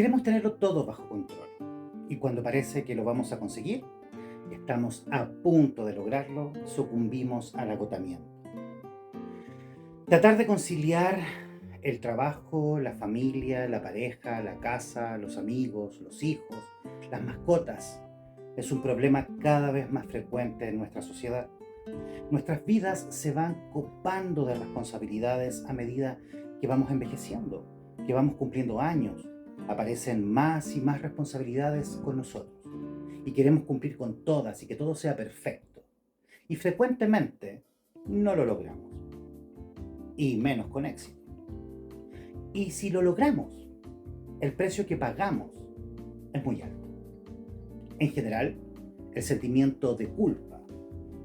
Queremos tenerlo todo bajo control y cuando parece que lo vamos a conseguir, estamos a punto de lograrlo, sucumbimos al agotamiento. Tratar de conciliar el trabajo, la familia, la pareja, la casa, los amigos, los hijos, las mascotas, es un problema cada vez más frecuente en nuestra sociedad. Nuestras vidas se van copando de responsabilidades a medida que vamos envejeciendo, que vamos cumpliendo años. Aparecen más y más responsabilidades con nosotros y queremos cumplir con todas y que todo sea perfecto. Y frecuentemente no lo logramos, y menos con éxito. Y si lo logramos, el precio que pagamos es muy alto. En general, el sentimiento de culpa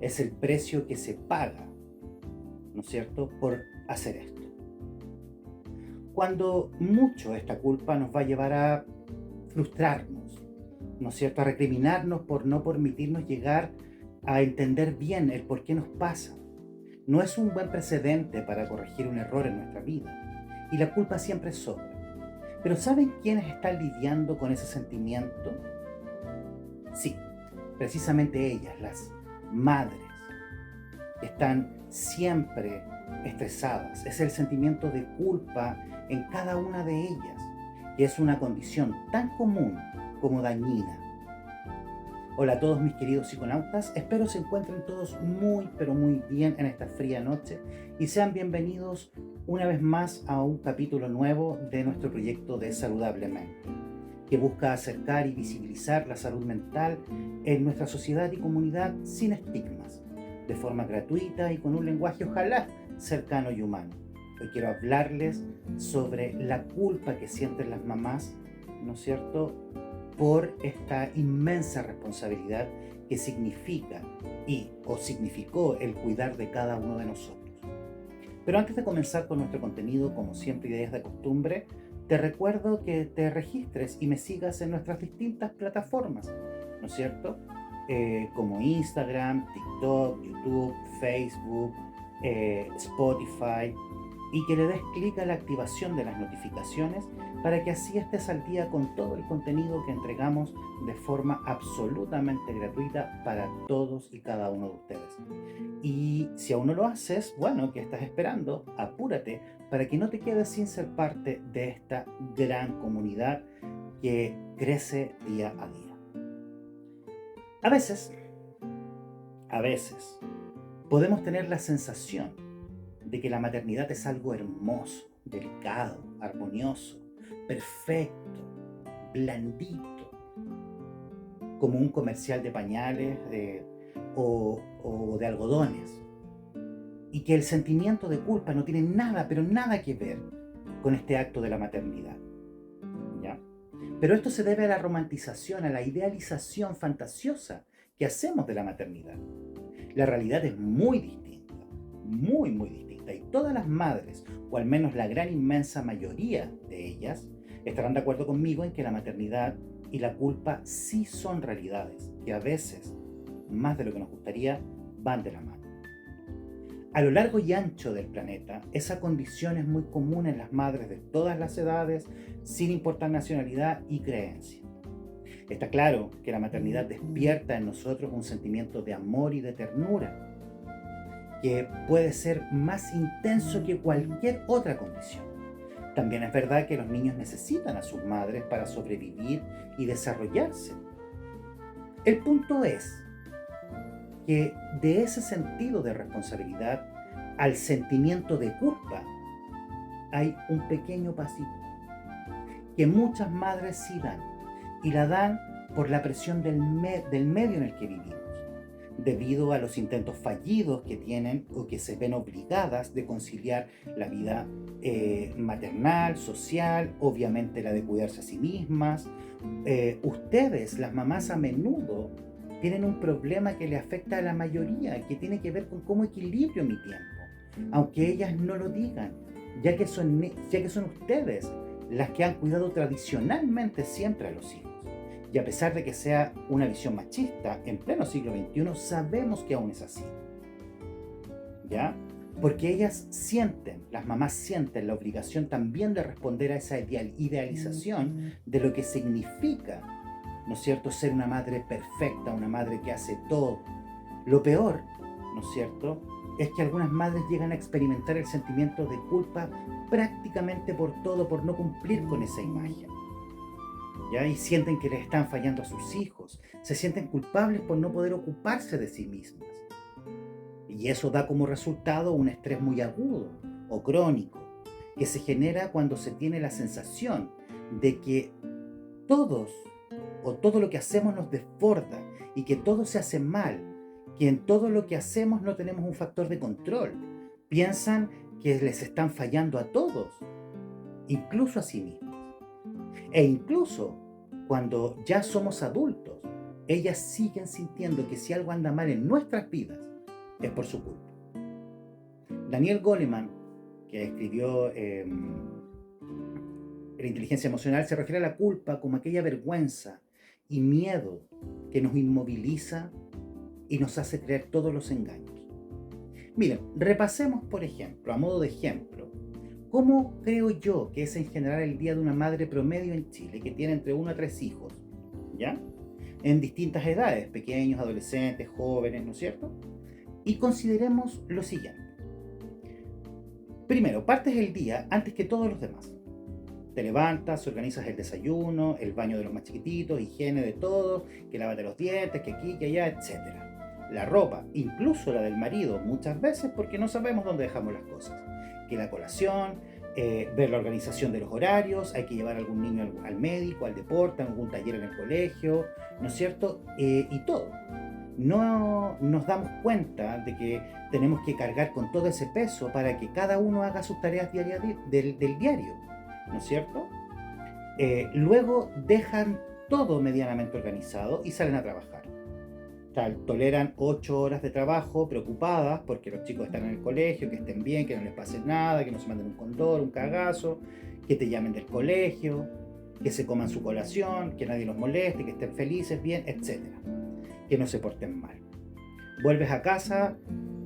es el precio que se paga, ¿no es cierto?, por hacer esto. Cuando mucho esta culpa nos va a llevar a frustrarnos, ¿no es cierto?, a recriminarnos por no permitirnos llegar a entender bien el por qué nos pasa. No es un buen precedente para corregir un error en nuestra vida y la culpa siempre sobra. Pero ¿saben quiénes están lidiando con ese sentimiento? Sí, precisamente ellas, las madres, están siempre estresadas. Es el sentimiento de culpa en cada una de ellas, que es una condición tan común como dañina. Hola a todos mis queridos psiconautas, espero se encuentren todos muy pero muy bien en esta fría noche y sean bienvenidos una vez más a un capítulo nuevo de nuestro proyecto de Saludablemente, que busca acercar y visibilizar la salud mental en nuestra sociedad y comunidad sin estigmas, de forma gratuita y con un lenguaje ojalá cercano y humano. Hoy quiero hablarles sobre la culpa que sienten las mamás, ¿no es cierto?, por esta inmensa responsabilidad que significa o significó el cuidar de cada uno de nosotros. Pero antes de comenzar con nuestro contenido, como siempre y desde costumbre, te recuerdo que te registres y me sigas en nuestras distintas plataformas, ¿no es cierto? Como Instagram, TikTok, YouTube, Facebook, Spotify, y que le des clic a la activación de las notificaciones para que así estés al día con todo el contenido que entregamos de forma absolutamente gratuita para todos y cada uno de ustedes. Y si aún no lo haces, bueno, ¿qué estás esperando? Apúrate para que no te quedes sin ser parte de esta gran comunidad que crece día a día. A veces, podemos tener la sensación de que la maternidad es algo hermoso, delicado, armonioso, perfecto, blandito, como un comercial de pañales o de algodones, y que el sentimiento de culpa no tiene nada, pero nada que ver con este acto de la maternidad, ¿ya? Pero esto se debe a la romantización, a la idealización fantasiosa que hacemos de la maternidad. La realidad es muy distinta, muy, muy distinta, y todas las madres, o al menos la gran inmensa mayoría de ellas, estarán de acuerdo conmigo en que la maternidad y la culpa sí son realidades, que a veces, más de lo que nos gustaría, van de la mano. A lo largo y ancho del planeta, esa condición es muy común en las madres de todas las edades, sin importar nacionalidad y creencia. Está claro que la maternidad despierta en nosotros un sentimiento de amor y de ternura, que puede ser más intenso que cualquier otra condición. También es verdad que los niños necesitan a sus madres para sobrevivir y desarrollarse. El punto es que de ese sentido de responsabilidad al sentimiento de culpa hay un pequeño pasito que muchas madres sí dan, y la dan por la presión del medio en el que vivimos, debido a los intentos fallidos que tienen o que se ven obligadas de conciliar la vida maternal, social, obviamente la de cuidarse a sí mismas. Ustedes, las mamás, a menudo tienen un problema que le afecta a la mayoría, que tiene que ver con cómo equilibrio mi tiempo, aunque ellas no lo digan, ya que son ustedes las que han cuidado tradicionalmente siempre a los hijos. Y a pesar de que sea una visión machista, en pleno siglo XXI sabemos que aún es así, ¿ya? Porque ellas sienten, las mamás sienten la obligación también de responder a esa idealización de lo que significa, ¿no es cierto?, ser una madre perfecta, una madre que hace todo. Lo peor, ¿no es cierto?, es que algunas madres llegan a experimentar el sentimiento de culpa prácticamente por todo, por no cumplir con esa imagen. ¿Ya? Y sienten que les están fallando a sus hijos, se sienten culpables por no poder ocuparse de sí mismas. Y eso da como resultado un estrés muy agudo o crónico, que se genera cuando se tiene la sensación de que todos o todo lo que hacemos nos desborda y que todo se hace mal, que en todo lo que hacemos no tenemos un factor de control. Piensan que les están fallando a todos, incluso a sí mismos. E incluso cuando ya somos adultos, ellas siguen sintiendo que si algo anda mal en nuestras vidas, es por su culpa. Daniel Goleman, que escribió La inteligencia emocional, se refiere a la culpa como aquella vergüenza y miedo que nos inmoviliza y nos hace creer todos los engaños. Miren, repasemos, por ejemplo, a modo de ejemplo, cómo creo yo que es en general el día de una madre promedio en Chile que tiene entre 1 a 3 hijos, ¿ya? En distintas edades, pequeños, adolescentes, jóvenes, ¿no es cierto? Y consideremos lo siguiente. Primero, partes el día antes que todos los demás. Te levantas, organizas el desayuno, el baño de los más chiquititos, higiene de todo, que lávate los dientes, que aquí, que allá, etc. La ropa, incluso la del marido, muchas veces porque no sabemos dónde dejamos las cosas. Que la colación, ver la organización de los horarios, hay que llevar a algún niño al médico, al deporte, a algún taller en el colegio, ¿no es cierto? Y todo. No nos damos cuenta de que tenemos que cargar con todo ese peso para que cada uno haga sus tareas diarias del diario, ¿no es cierto? Luego dejan todo medianamente organizado y salen a trabajar. Toleran 8 horas de trabajo preocupadas porque los chicos están en el colegio, que estén bien, que no les pase nada, que no se manden un condor, un cagazo, que te llamen del colegio, que se coman su colación, que nadie los moleste, que estén felices, bien, etc. Que no se porten mal. Vuelves a casa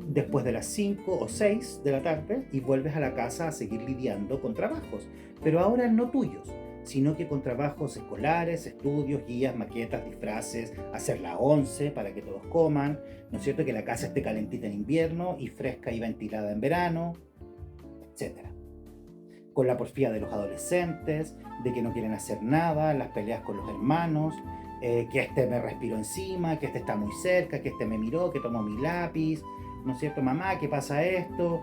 después de las 5 o 6 de la tarde y vuelves a la casa a seguir lidiando con trabajos, pero ahora no tuyos, sino que con trabajos escolares, estudios, guías, maquetas, disfraces, hacer la once para que todos coman, ¿no es cierto? Que la casa esté calentita en invierno y fresca y ventilada en verano, etc. Con la porfía de los adolescentes, de que no quieren hacer nada, las peleas con los hermanos, que este me respiró encima, que este está muy cerca, que este me miró, que tomó mi lápiz, ¿no es cierto? Mamá, ¿qué pasa esto?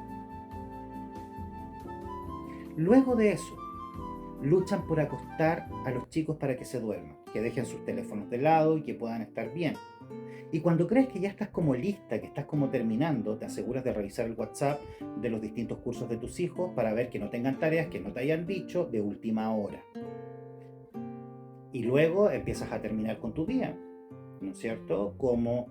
Luego de eso, luchan por acostar a los chicos para que se duerman, que dejen sus teléfonos de lado y que puedan estar bien. Y cuando crees que ya estás como lista, que estás como terminando, te aseguras de revisar el WhatsApp de los distintos cursos de tus hijos para ver que no tengan tareas que no te hayan dicho de última hora. Y luego empiezas a terminar con tu día, ¿no es cierto? Como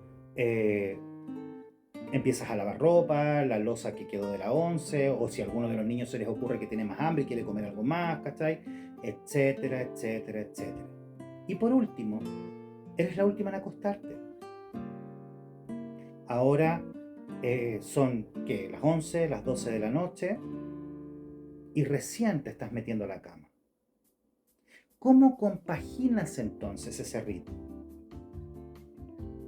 empiezas a lavar ropa, la loza que quedó de la once, o si a alguno de los niños se les ocurre que tiene más hambre y quiere comer algo más, ¿cachai? Etcétera, etcétera, etcétera. Y por último, eres la última en acostarte. Ahora son ¿qué? Las 11, las 12 de la noche y recién te estás metiendo a la cama. ¿Cómo compaginas entonces ese ritmo?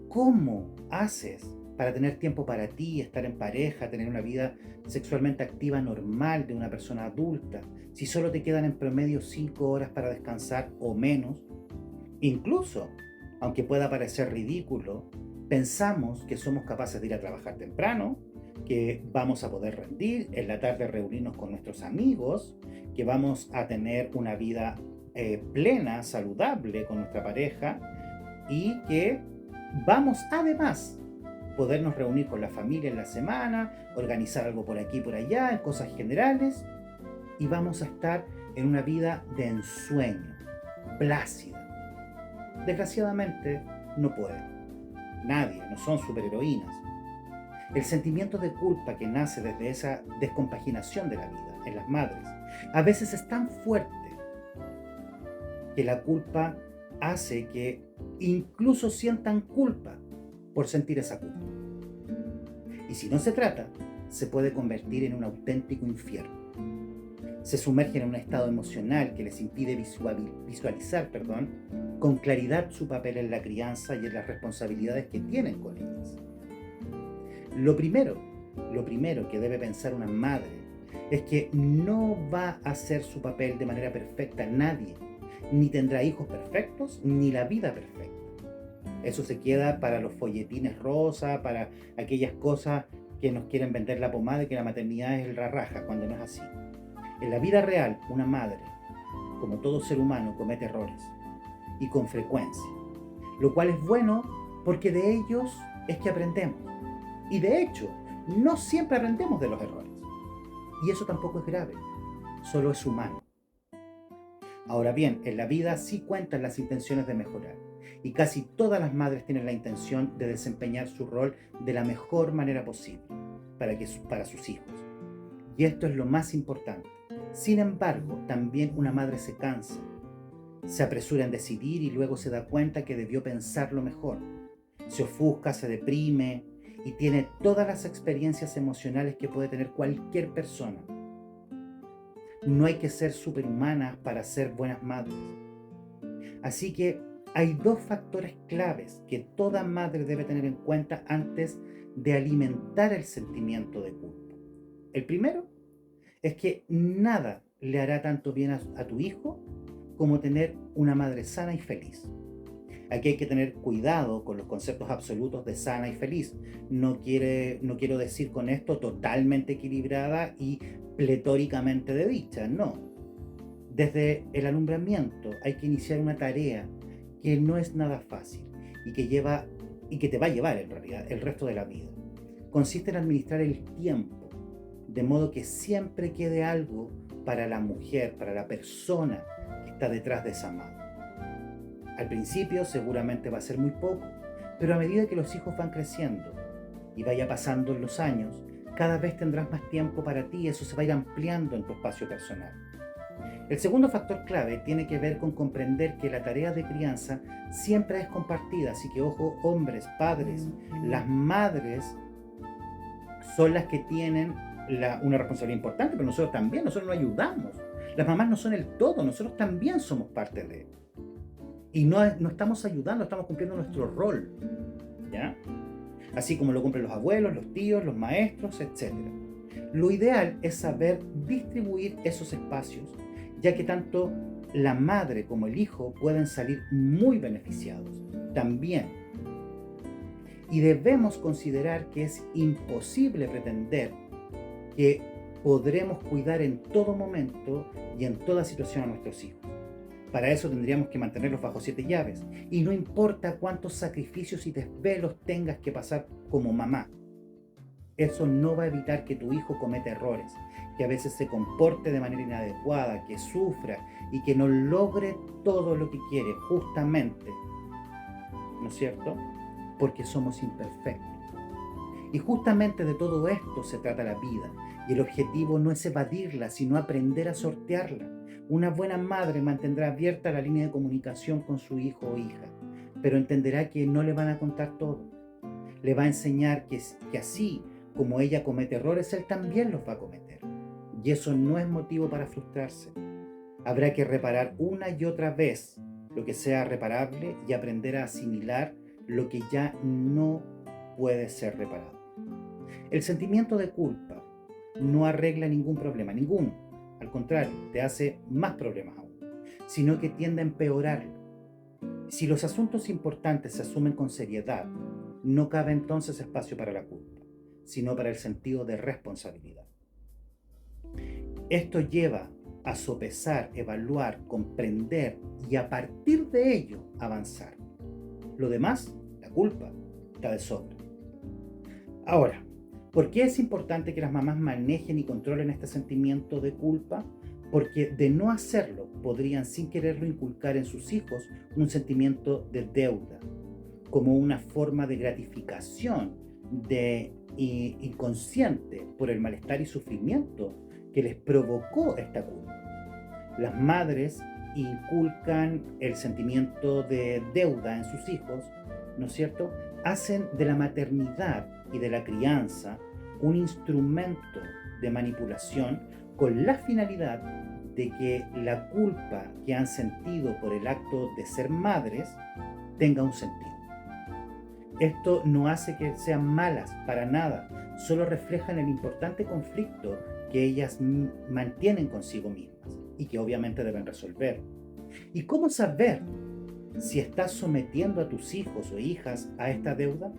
¿Cómo haces para tener tiempo para ti, estar en pareja, tener una vida sexualmente activa normal de una persona adulta, si solo te quedan en promedio 5 horas para descansar o menos? Incluso, aunque pueda parecer ridículo, pensamos que somos capaces de ir a trabajar temprano, que vamos a poder rendir, en la tarde reunirnos con nuestros amigos, que vamos a tener una vida plena, saludable con nuestra pareja y que vamos además podernos reunir con la familia en la semana, organizar algo por aquí y por allá, en cosas generales, y vamos a estar en una vida de ensueño, plácida. Desgraciadamente no pueden. Nadie, no son superheroínas. El sentimiento de culpa que nace desde esa descompaginación de la vida en las madres a veces es tan fuerte que la culpa hace que incluso sientan culpa por sentir esa culpa. Y si no se trata se puede convertir en un auténtico infierno. Se sumergen en un estado emocional que les impide visualizar, con claridad su papel en la crianza y en las responsabilidades que tienen con ellas. Lo primero que debe pensar una madre es que no va a hacer su papel de manera perfecta nadie, ni tendrá hijos perfectos, ni la vida perfecta. Eso se queda para los folletines rosa, para aquellas cosas que nos quieren vender la pomada de que la maternidad es la raja, cuando no es así. En la vida real, una madre, como todo ser humano, comete errores, y con frecuencia, lo cual es bueno porque de ellos es que aprendemos. Y de hecho, no siempre aprendemos de los errores. Y eso tampoco es grave, solo es humano. Ahora bien, en la vida sí cuentan las intenciones de mejorar, y casi todas las madres tienen la intención de desempeñar su rol de la mejor manera posible para sus hijos. Y esto es lo más importante. Sin embargo, también una madre se cansa, se apresura en decidir y luego se da cuenta que debió pensarlo mejor. Se ofusca, se deprime y tiene todas las experiencias emocionales que puede tener cualquier persona. No hay que ser superhumanas para ser buenas madres. Así que hay dos factores claves que toda madre debe tener en cuenta antes de alimentar el sentimiento de culpa. El primero es que nada le hará tanto bien a tu hijo como tener una madre sana y feliz. Aquí hay que tener cuidado con los conceptos absolutos de sana y feliz. No quiero decir con esto totalmente equilibrada y pletóricamente de dicha, no. Desde el alumbramiento hay que iniciar una tarea que no es nada fácil y que te va a llevar en realidad el resto de la vida. Consiste en administrar el tiempo, de modo que siempre quede algo para la mujer, para la persona que está detrás de esa madre. Al principio seguramente va a ser muy poco, pero a medida que los hijos van creciendo y vaya pasando los años, cada vez tendrás más tiempo para ti y eso se va a ir ampliando en tu espacio personal. El segundo factor clave tiene que ver con comprender que la tarea de crianza siempre es compartida, así que ojo, hombres, padres, las madres son las que tienen una responsabilidad importante, pero nosotros no ayudamos. Las mamás no son el todo, nosotros también somos parte de él. Y no estamos ayudando, estamos cumpliendo nuestro rol, ¿ya? Así como lo cumplen los abuelos, los tíos, los maestros, etc. Lo ideal es saber distribuir esos espacios, ya que tanto la madre como el hijo pueden salir muy beneficiados también. Y debemos considerar que es imposible pretender que podremos cuidar en todo momento y en toda situación a nuestros hijos. Para eso tendríamos que mantenerlos bajo 7 llaves, y no importa cuántos sacrificios y desvelos tengas que pasar como mamá. Eso no va a evitar que tu hijo cometa errores, que a veces se comporte de manera inadecuada, que sufra y que no logre todo lo que quiere, justamente, ¿no es cierto? Porque somos imperfectos. Y justamente de todo esto se trata la vida, y el objetivo no es evadirla, sino aprender a sortearla. Una buena madre mantendrá abierta la línea de comunicación con su hijo o hija, pero entenderá que no le van a contar todo. Le va a enseñar que así como ella comete errores, él también los va a cometer. Y eso no es motivo para frustrarse. Habrá que reparar una y otra vez lo que sea reparable y aprender a asimilar lo que ya no puede ser reparado. El sentimiento de culpa no arregla ningún problema, ninguno. Al contrario, te hace más problemas aún, sino que tiende a empeorarlo. Si los asuntos importantes se asumen con seriedad, no cabe entonces espacio para la culpa, sino para el sentido de responsabilidad. Esto lleva a sopesar, evaluar, comprender y a partir de ello avanzar. Lo demás, la culpa, está de sobra. Ahora, ¿por qué es importante que las mamás manejen y controlen este sentimiento de culpa? Porque de no hacerlo, podrían sin quererlo inculcar en sus hijos un sentimiento de deuda, como una forma de gratificación inconsciente por el malestar y sufrimiento que les provocó esta culpa. Las madres inculcan el sentimiento de deuda en sus hijos, ¿no es cierto? Hacen de la maternidad y de la crianza un instrumento de manipulación con la finalidad de que la culpa que han sentido por el acto de ser madres tenga un sentido. Esto no hace que sean malas para nada, solo reflejan el importante conflicto que ellas mantienen consigo mismas y que obviamente deben resolver. ¿Y cómo saber si estás sometiendo a tus hijos o hijas a esta deuda?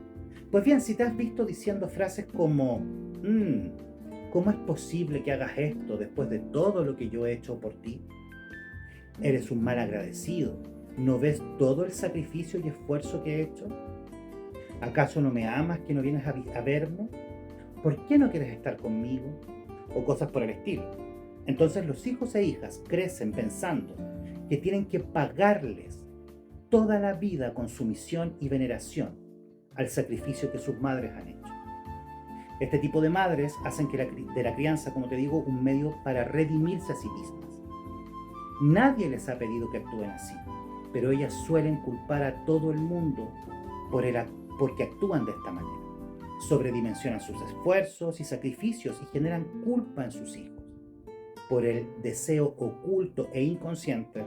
Pues bien, si te has visto diciendo frases como ¿cómo es posible que hagas esto después de todo lo que yo he hecho por ti? Eres un mal agradecido. ¿No ves todo el sacrificio y esfuerzo que he hecho? ¿Acaso no me amas que no vienes a verme? ¿Por qué no quieres estar conmigo? O cosas por el estilo. Entonces los hijos e hijas crecen pensando que tienen que pagarles toda la vida con sumisión y veneración al sacrificio que sus madres han hecho. Este tipo de madres hacen de la crianza, como te digo, un medio para redimirse a sí mismas. Nadie les ha pedido que actúen así, pero ellas suelen culpar a todo el mundo porque actúan de esta manera. Sobredimensionan sus esfuerzos y sacrificios y generan culpa en sus hijos por el deseo oculto e inconsciente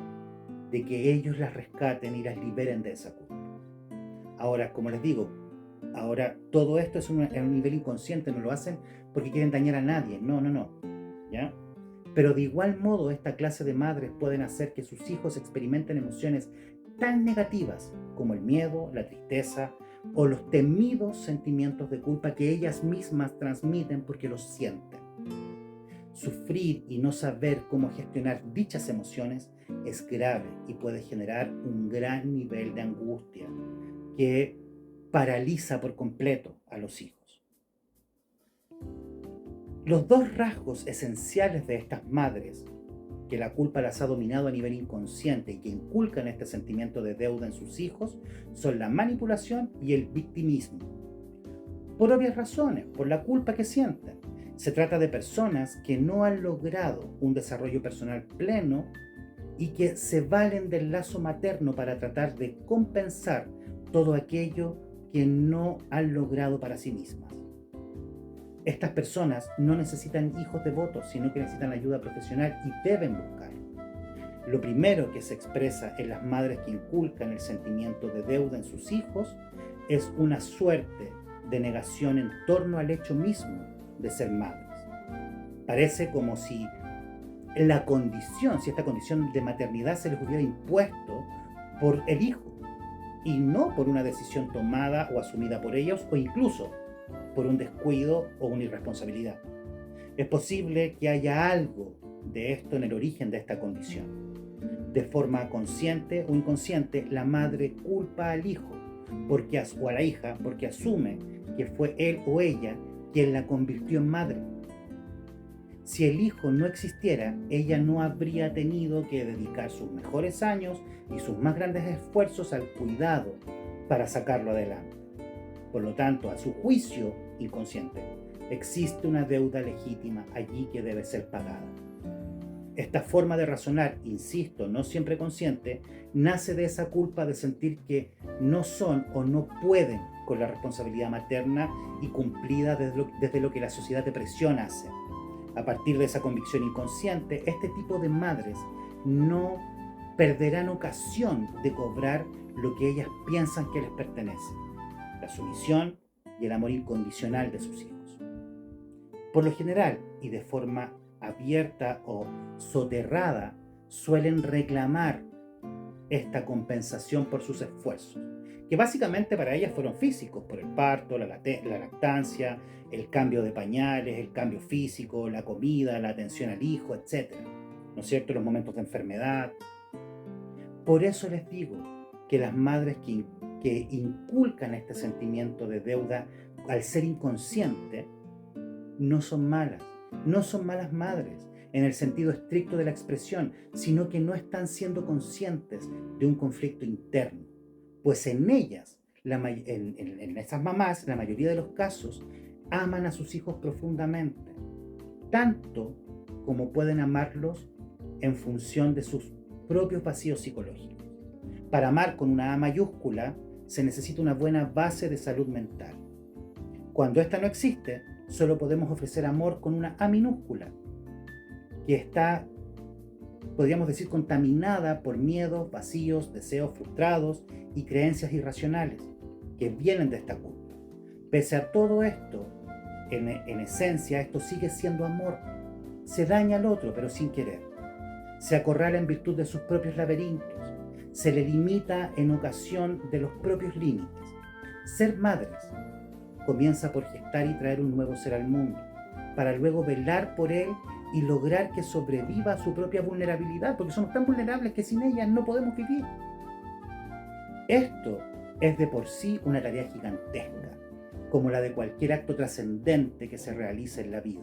de que ellos las rescaten y las liberen de esa culpa. Ahora, como les digo, todo esto es a un nivel inconsciente, no lo hacen porque quieren dañar a nadie, no, ¿ya? Pero de igual modo, esta clase de madres pueden hacer que sus hijos experimenten emociones tan negativas como el miedo, la tristeza o los temidos sentimientos de culpa que ellas mismas transmiten porque los sienten. Sufrir y no saber cómo gestionar dichas emociones es grave y puede generar un gran nivel de angustia que paraliza por completo a los hijos. Los dos rasgos esenciales de estas madres que la culpa las ha dominado a nivel inconsciente y que inculcan este sentimiento de deuda en sus hijos son la manipulación y el victimismo. Por obvias razones, por la culpa que sienten. Se trata de personas que no han logrado un desarrollo personal pleno y que se valen del lazo materno para tratar de compensar todo aquello que no han logrado para sí mismas. Estas personas no necesitan hijos devotos, sino que necesitan ayuda profesional y deben buscarlo. Lo primero que se expresa en las madres que inculcan el sentimiento de deuda en sus hijos es una suerte de negación en torno al hecho mismo de ser madres. Parece como si esta condición de maternidad se les hubiera impuesto por el hijo y no por una decisión tomada o asumida por ellos o incluso por un descuido o una irresponsabilidad. Es posible que haya algo de esto en el origen de esta condición. De forma consciente o inconsciente, la madre culpa al hijo o a la hija porque asume que fue él o ella quien la convirtió en madre. Si el hijo no existiera, ella no habría tenido que dedicar sus mejores años y sus más grandes esfuerzos al cuidado para sacarlo adelante. Por lo tanto, a su juicio inconsciente, existe una deuda legítima allí que debe ser pagada. Esta forma de razonar, insisto, no siempre consciente, nace de esa culpa de sentir que no son o no pueden con la responsabilidad materna y cumplida desde lo que la sociedad te presiona a hacer. A partir de esa convicción inconsciente, este tipo de madres no perderán ocasión de cobrar lo que ellas piensan que les pertenece: la sumisión y el amor incondicional de sus hijos. Por lo general, y de forma abierta o soterrada, suelen reclamar esta compensación por sus esfuerzos, que básicamente para ellas fueron físicos, por el parto, la lactancia, el cambio de pañales, el cambio físico, la comida, la atención al hijo, etc. ¿No es cierto? Los momentos de enfermedad. Por eso les digo que las madres que inculcan este sentimiento de deuda al ser inconsciente no son malas madres en el sentido estricto de la expresión, sino que no están siendo conscientes de un conflicto interno, pues en ellas, en esas mamás, la mayoría de los casos, aman a sus hijos profundamente, tanto como pueden amarlos en función de sus propios vacíos psicológicos. Para amar con una A mayúscula se necesita una buena base de salud mental. Cuando esta no existe, solo podemos ofrecer amor con una A minúscula, que está, podríamos decir, contaminada por miedos, vacíos, deseos frustrados y creencias irracionales que vienen de esta culpa. Pese a todo esto, en esencia, esto sigue siendo amor. Se daña al otro, pero sin querer. Se acorrala en virtud de sus propios laberintos. Se le limita en ocasión de los propios límites. Ser madres comienza por gestar y traer un nuevo ser al mundo, para luego velar por él y lograr que sobreviva a su propia vulnerabilidad, porque somos tan vulnerables que sin ella no podemos vivir. Esto es de por sí una tarea gigantesca, como la de cualquier acto trascendente que se realice en la vida.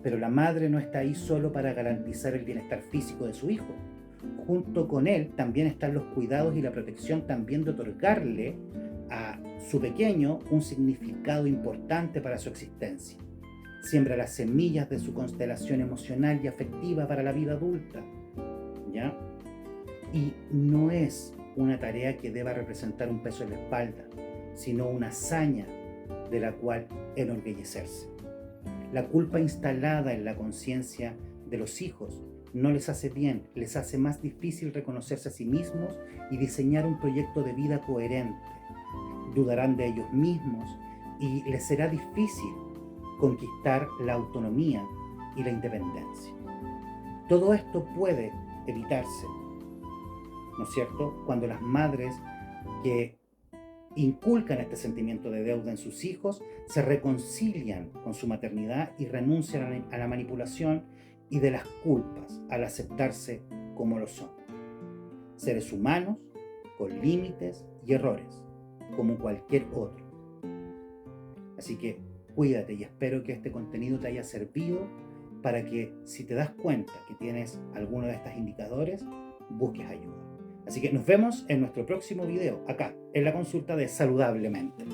Pero la madre no está ahí solo para garantizar el bienestar físico de su hijo. Junto con él también están los cuidados y la protección también de otorgarle a su pequeño un significado importante para su existencia. Siembra las semillas de su constelación emocional y afectiva para la vida adulta, ¿ya? Y no es una tarea que deba representar un peso en la espalda, sino una hazaña de la cual enorgullecerse. La culpa instalada en la conciencia de los hijos no les hace bien, les hace más difícil reconocerse a sí mismos y diseñar un proyecto de vida coherente. Dudarán de ellos mismos y les será difícil conquistar la autonomía y la independencia. Todo esto puede evitarse, ¿no es cierto?, cuando las madres que inculcan este sentimiento de deuda en sus hijos se reconcilian con su maternidad y renuncian a la manipulación y de las culpas al aceptarse como lo son. Seres humanos con límites y errores, como cualquier otro. Así que cuídate y espero que este contenido te haya servido para que, si te das cuenta que tienes alguno de estos indicadores, busques ayuda. Así que nos vemos en nuestro próximo video, acá, en la consulta de Saludablemente.